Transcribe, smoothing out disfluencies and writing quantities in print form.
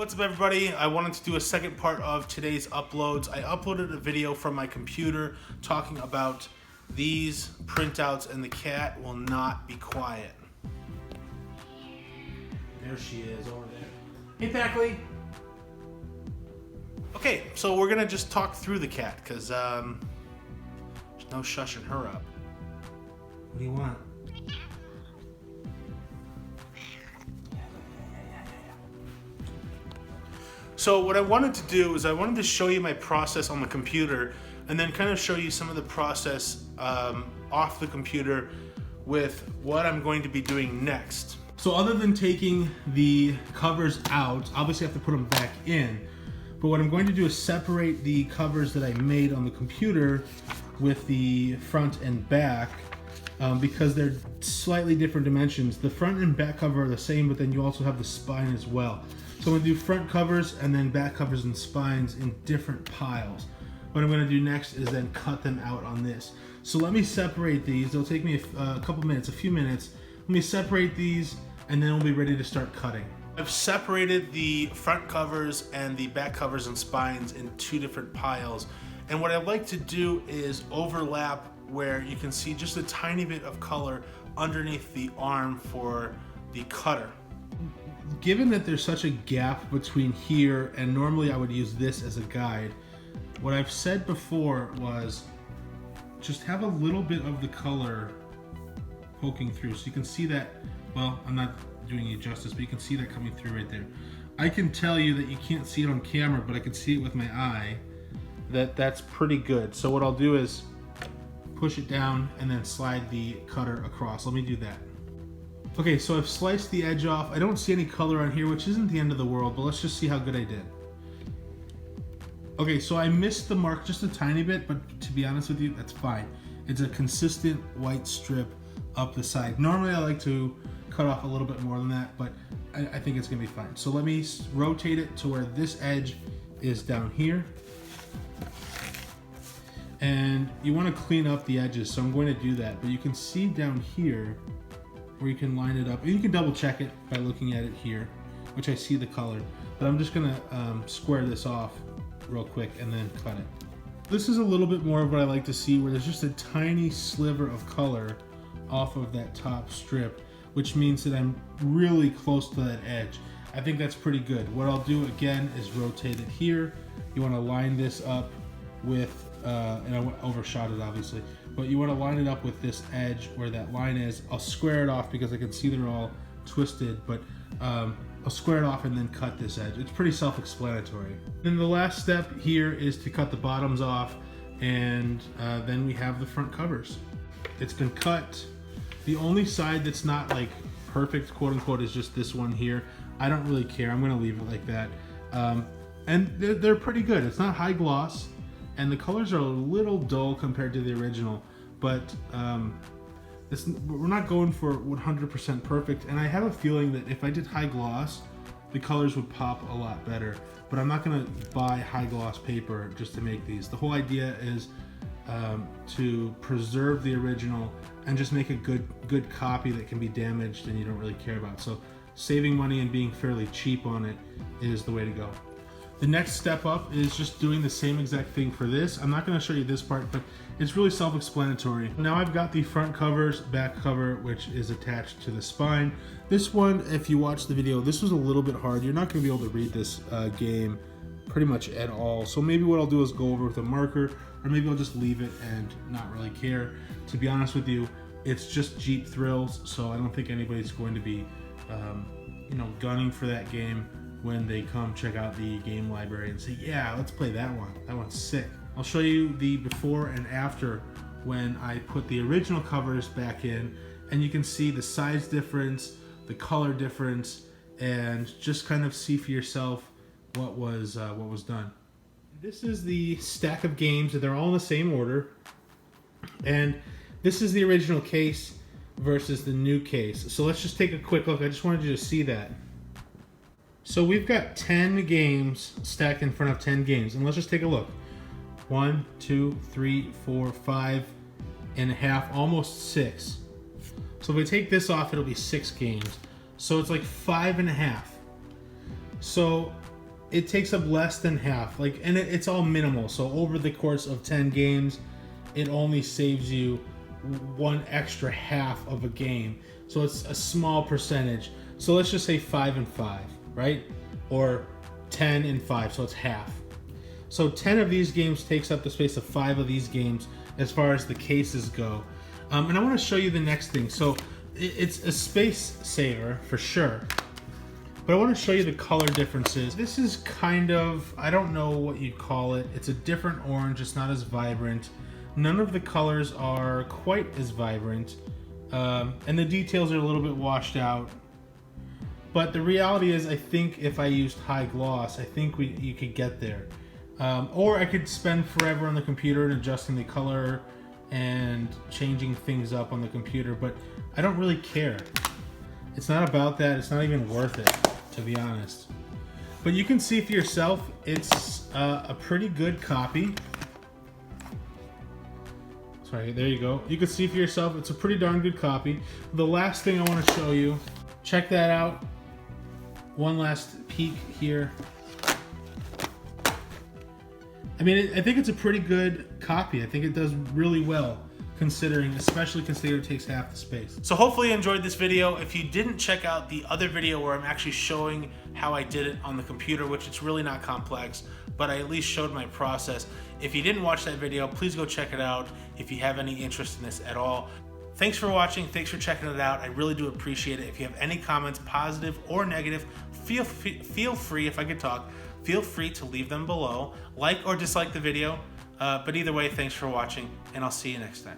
What's up everybody? I wanted to do a second part of today's uploads. I uploaded a video from my computer talking about these printouts and the cat will not be quiet. There she is over there. Hey Thackley! Okay, so we're gonna just talk through the cat because there's no shushing her up. What do you want? So what I wanted to do is I wanted to show you my process on the computer and then kind of show you some of the process off the computer with what I'm going to be doing next. So other than taking the covers out, obviously I have to put them back in, but what I'm going to do is separate the covers that I made on the computer with the front and back because they're slightly different dimensions. The front and back cover are the same, but then you also have the spine as well. So I'm going to do front covers and then back covers and spines in different piles. What I'm going to do next is then cut them out on this. So let me separate these. It'll take me a couple minutes, a few minutes. Let me separate these and then we'll be ready to start cutting. I've separated the front covers and the back covers and spines in two different piles. And what I like to do is overlap where you can see just a tiny bit of color underneath the arm for the cutter. Given that there's such a gap between here and normally I would use this as a guide, what I've said before was just have a little bit of the color poking through so you can see that. Well, I'm not doing you justice, but you can see that coming through right there. I can tell you that you can't see it on camera, but I can see it with my eye that that's pretty good. So what I'll do is push it down and then slide the cutter across. Let me do that. Okay, so I've sliced the edge off. I don't see any color on here, which isn't the end of the world, but let's just see how good I did. Okay, so I missed the mark just a tiny bit, but to be honest with you, that's fine. It's a consistent white strip up the side. Normally I like to cut off a little bit more than that, but I think it's gonna be fine. So let me rotate it to where this edge is down here. And you wanna clean up the edges, so I'm going to do that. But you can see down here, where you can line it up. And you can double check it by looking at it here, which I see the color. But I'm just gonna square this off real quick and then cut it. This is a little bit more of what I like to see, where there's just a tiny sliver of color off of that top strip, which means that I'm really close to that edge. I think that's pretty good. What I'll do again is rotate it here. You wanna line this up with, and I overshot it obviously, but you want to line it up with this edge where that line is. I'll square it off because I can see they're all twisted, but I'll square it off and then cut this edge. It's pretty self-explanatory. Then the last step here is to cut the bottoms off, and then we have the front covers. It's been cut. The only side that's not like perfect, quote unquote, is just this one here. I don't really care. I'm gonna leave it like that. And they're pretty good. It's not high gloss, and the colors are a little dull compared to the original, but we're not going for 100% perfect, and I have a feeling that if I did high gloss, the colors would pop a lot better, but I'm not gonna buy high gloss paper just to make these. The whole idea is to preserve the original and just make a good copy that can be damaged and you don't really care about. So saving money and being fairly cheap on it is the way to go. The next step up is just doing the same exact thing for this. I'm not going to show you this part, but it's really self-explanatory. Now I've got the front covers, back cover, which is attached to the spine. This one, if you watch the video, this was a little bit hard. You're not going to be able to read this game pretty much at all. So maybe what I'll do is go over with a marker, or maybe I'll just leave it and not really care. To be honest with you, it's just Jeep Thrills, so I don't think anybody's going to be gunning for that game when they come check out the game library and say, yeah, let's play that one. That one's sick. I'll show you the before and after when I put the original covers back in, and you can see the size difference, the color difference, and just kind of see for yourself what was done. This is the stack of games, and they're all in the same order. And this is the original case versus the new case. So let's just take a quick look. I just wanted you to see that. So we've got 10 games stacked in front of 10 games, and let's just take a look. 1, 2, 3, 4, 5 and a half, almost 6. So if we take this off, it'll be 6 games. So it's like 5 and a half. So it takes up less than half. Like, and it's all minimal. So over the course of 10 games, it only saves you one extra half of a game. So it's a small percentage. So let's just say 5 and 5, right? Or 10 and 5, so it's half. So 10 of these games takes up the space of 5 of these games as far as the cases go. And I want to show you the next thing. So it's a space saver for sure. But I want to show you the color differences. This is kind of, I don't know what you'd call it. It's a different orange. It's not as vibrant. None of the colors are quite as vibrant. And the details are a little bit washed out. But the reality is, I think if I used high gloss, I think you could get there. Or I could spend forever on the computer and adjusting the color and changing things up on the computer, but I don't really care. It's not about that. It's not even worth it, to be honest. But you can see for yourself, it's a pretty good copy. Sorry, there you go. You can see for yourself, it's a pretty darn good copy. The last thing I want to show you, check that out. One last peek here. I mean, I think it's a pretty good copy. I think it does really well, especially considering it takes half the space. So hopefully you enjoyed this video. If you didn't check out the other video where I'm actually showing how I did it on the computer, which it's really not complex, but I at least showed my process. If you didn't watch that video, please go check it out if you have any interest in this at all. Thanks for watching. Thanks for checking it out. I really do appreciate it. If you have any comments, positive or negative, feel free, if I could talk, feel free to leave them below. Like or dislike the video. But either way, thanks for watching, and I'll see you next time.